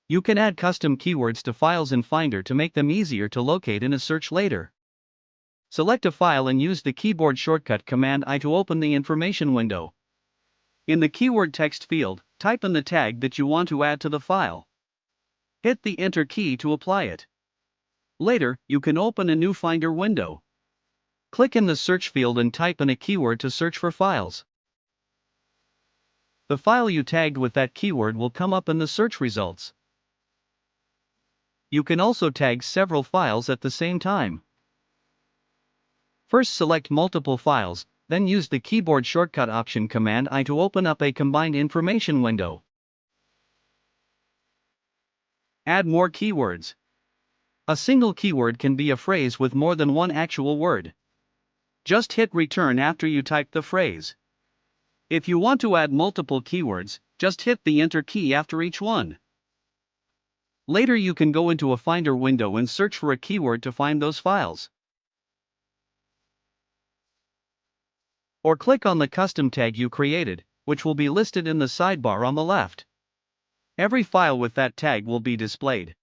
You can add custom keywords to files in Finder to make them easier to locate in a search later. Select a file and use the keyboard shortcut Command I to open the information window. In the keyword text field, type in the tag that you want to add to the file. Hit the Enter key to apply it. Later, you can open a new Finder window. Click in the search field and type in a keyword to search for files. The file you tagged with that keyword will come up in the search results. You can also tag several files at the same time. First, select multiple files, then use the keyboard shortcut option Command I to open up a combined information window. Add more keywords. A single keyword can be a phrase with more than one actual word. Just hit return after you type the phrase. If you want to add multiple keywords, just hit the Enter key after each one. Later you can go into a Finder window and search for a keyword to find those files. Or click on the custom tag you created, which will be listed in the sidebar on the left. Every file with that tag will be displayed.